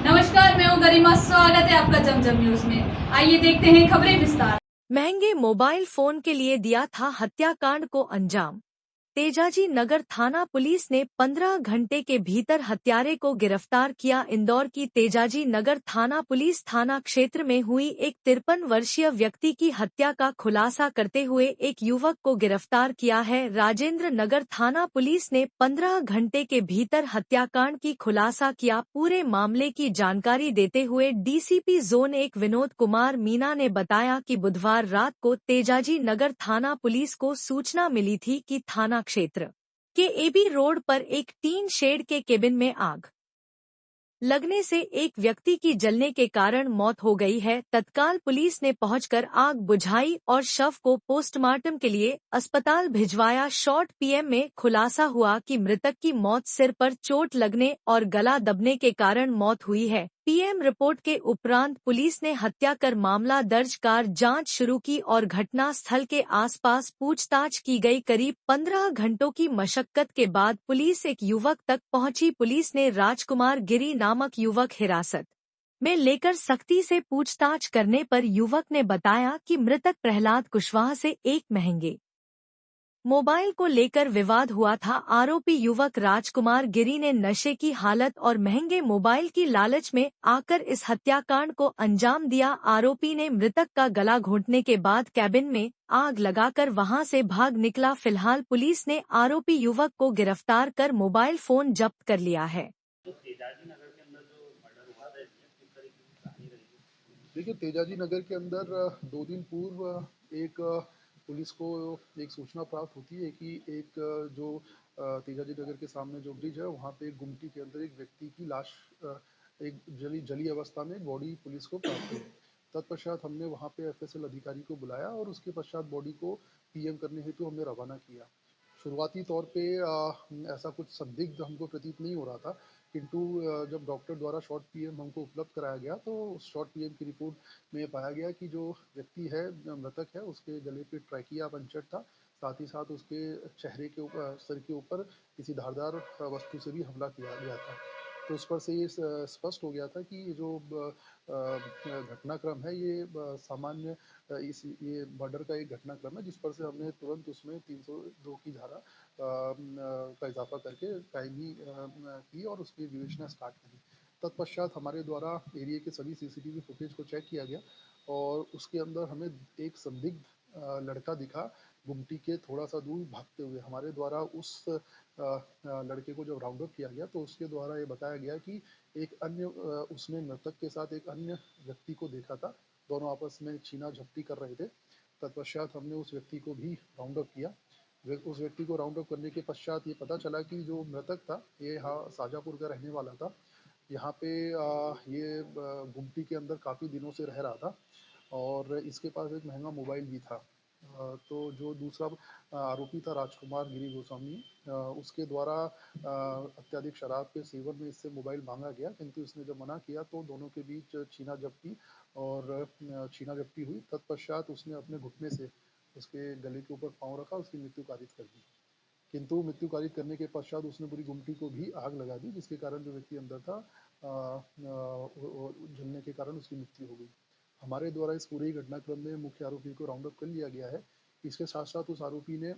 नमस्कार, मैं हूँ गरिमा। स्वागत है आपका जमजम न्यूज में। आइए देखते हैं खबरें विस्तार। महंगे मोबाइल फोन के लिए दिया था हत्याकांड को अंजाम। तेजाजी नगर थाना पुलिस ने 15 घंटे के भीतर हत्यारे को गिरफ्तार किया। इंदौर की तेजाजी नगर थाना पुलिस थाना क्षेत्र में हुई एक 53 वर्षीय व्यक्ति की हत्या का खुलासा करते हुए एक युवक को गिरफ्तार किया है। राजेंद्र नगर थाना पुलिस ने 15 घंटे के भीतर हत्याकांड की खुलासा किया। पूरे मामले की जानकारी देते हुए डीसीपी जोन 1 विनोद कुमार मीना ने बताया कि बुधवार रात को तेजाजी नगर थाना पुलिस को सूचना मिली थी कि थाना क्षेत्र के एबी रोड पर एक टीन शेड के केबिन में आग लगने से एक व्यक्ति की जलने के कारण मौत हो गई है। तत्काल पुलिस ने पहुंचकर आग बुझाई और शव को पोस्टमार्टम के लिए अस्पताल भिजवाया। शॉर्ट पीएम में खुलासा हुआ कि मृतक की मौत सिर पर चोट लगने और गला दबने के कारण मौत हुई है। पीएम रिपोर्ट के उपरांत पुलिस ने हत्या कर मामला दर्ज कर जांच शुरू की और घटना स्थल के आसपास पूछताछ की गई। करीब 15 घंटों की मशक्कत के बाद पुलिस एक युवक तक पहुंची। पुलिस ने राजकुमार गिरी नामक युवक हिरासत में लेकर सख्ती से पूछताछ करने पर युवक ने बताया कि मृतक प्रहलाद कुशवाहा से एक महंगे मोबाइल को लेकर विवाद हुआ था। आरोपी युवक राजकुमार गिरी ने नशे की हालत और महंगे मोबाइल की लालच में आकर इस हत्याकांड को अंजाम दिया। आरोपी ने मृतक का गला घोंटने के बाद कैबिन में आग लगाकर वहां से भाग निकला। फिलहाल पुलिस ने आरोपी युवक को गिरफ्तार कर मोबाइल फोन जब्त कर लिया है। देखिए, तेजाजी नगर के अंदर 2 दिन पूर्व एक पुलिस को एक सूचना प्राप्त होती है कि एक जो तेजाजी नगर के सामने जो ब्रिज है वहाँ पे एक गुमटी के अंदर एक व्यक्ति की लाश एक जली अवस्था में एक बॉडी पुलिस को प्राप्त हुई। तत्पश्चात हमने वहाँ पे एफएसएल अधिकारी को बुलाया और उसके पश्चात बॉडी को पीएम करने हेतु हमने रवाना किया। शुरुआती तौर पे ऐसा कुछ संदिग्ध हमको प्रतीत नहीं हो रहा था, किंतु जब डॉक्टर द्वारा शॉर्ट पीएम हमको उपलब्ध कराया गया तो उस शॉर्ट पीएम की रिपोर्ट में पाया गया कि जो व्यक्ति है, मृतक है, उसके गले पे ट्रैकिया पंचर था। साथ ही साथ उसके चेहरे के ऊपर, सिर के ऊपर किसी धारदार वस्तु से भी हमला किया गया था। तो उस पर से ये स्पष्ट हो गया था कि ये जो घटनाक्रम है ये सामान्य ये मर्डर का एक घटनाक्रम है, जिस पर से हमने तुरंत उसमें 302 की धारा का इजाफा करके कायमी की और उसकी विवेचना स्टार्ट करी। तत्पश्चात हमारे द्वारा एरिया के सभी सीसीटीवी फुटेज को चेक किया गया और उसके अंदर हमें एक संदिग्ध लड़का दिखा गुमटी के थोड़ा सा दूर भागते हुए। हमारे द्वारा उस लड़के को जब राउंड अप किया गया तो उसके द्वारा ये बताया गया कि एक अन्य उसने मृतक के साथ एक अन्य व्यक्ति को देखा था, दोनों आपस में छीना झपटी कर रहे थे। तत्पश्चात हमने उस व्यक्ति को भी राउंड अप किया। उस व्यक्ति को राउंड अप करने के पश्चात ये पता चला कि जो मृतक था ये यहाँ शाजापुर का रहने वाला था। यहाँ पे ये गुमटी के अंदर काफ़ी दिनों से रह रहा था और इसके पास एक महंगा मोबाइल भी था। तो जो दूसरा आरोपी था राजकुमार गिरी गोस्वामी, उसके द्वारा अत्यधिक शराब के सेवन में इससे मोबाइल मांगा गया, किंतु इसने जब मना किया तो दोनों के बीच छीना झपटी हुई। तत्पश्चात उसने अपने घुटने से उसके गले के ऊपर पाँव रखा, उसकी मृत्यु कारित कर दी। किंतु मृत्यु कारित करने के पश्चात उसने पूरी गुमटी को भी आग लगा दी, जिसके कारण जो व्यक्ति अंदर था जलने के कारण उसकी मृत्यु हो गई। हमारे द्वारा इस पूरे घटनाक्रम में मुख्य आरोपी को राउंड अप कर लिया गया है। इसके साथ साथ उस आरोपी ने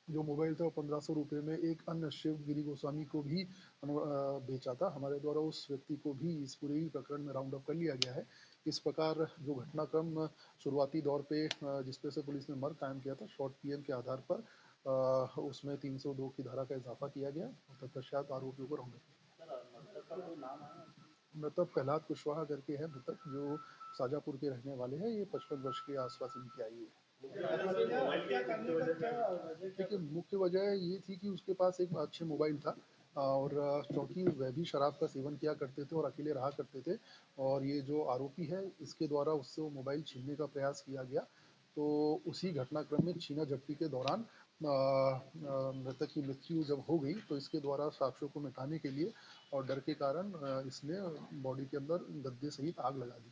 जो मोबाइल था वो 1500 रुपये में एक अन्य शिव गिरी गोस्वामी को भी बेचा था। हमारे द्वारा उस व्यक्ति को भी इस पूरे ही प्रकरण में राउंड अप कर लिया गया है। इस प्रकार जो घटनाक्रम शुरुआती दौर पे जिस पे से पुलिस ने मर्ग कायम किया था शॉर्ट पीएम के आधार पर, उसमें 302 की धारा का इजाफा किया गया और तत्पश्चात आरोपियों को राउंड अप किया। मृतक प्रहलाद कुशवाहा करके है मृतक, जो शाजापुर के रहने वाले हैं। ये 55 वर्ष के आसपास इनकी आयु है। देखिए, मुख्य वजह ये थी कि उसके पास एक अच्छे मोबाइल था और क्योंकि वह भी शराब का सेवन किया करते थे और अकेले रहा करते थे और ये जो आरोपी है इसके द्वारा उससे वो मोबाइल छीनने का प्रयास किया गया। तो उसी घटनाक्रम में छीना झपटी के दौरान मृतक की मृत्यु जब हो गई तो इसके द्वारा साक्ष्यों को मिटाने के लिए और डर के कारण इसने बॉडी के अंदर गद्दे सहित आग लगा दी।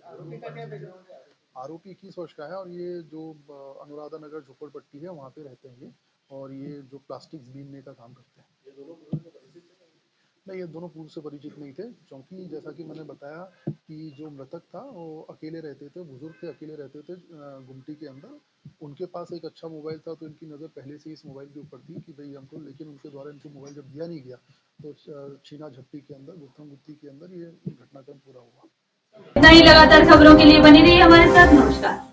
आरोपी का क्या बैकग्राउंड है? आरोपी 21 वर्ष का है और ये जो अनुराधा नगर झोपड़पट्टी है वहाँ पे रहते हैं ये, और ये जो प्लास्टिक्स बीनने का काम करते हैं। ये दोनों नहीं, ये दोनों पूर्व से परिचित नहीं थे, क्योंकि जैसा कि मैंने बताया कि जो मृतक था वो अकेले रहते थे, बुजुर्ग थे, अकेले रहते थे गुमटी के अंदर। उनके पास एक अच्छा मोबाइल था, तो इनकी नज़र पहले से इस मोबाइल के ऊपर थी कि भाई हमको, लेकिन उनके द्वारा इनको मोबाइल जब दिया नहीं गया तो छीना झपटी के अंदर, गुत्थम गुत्ती के अंदर ये घटनाक्रम पूरा हुआ। इतना ही, लगातार खबरों के लिए बनी रहिए हमारे साथ। नमस्कार।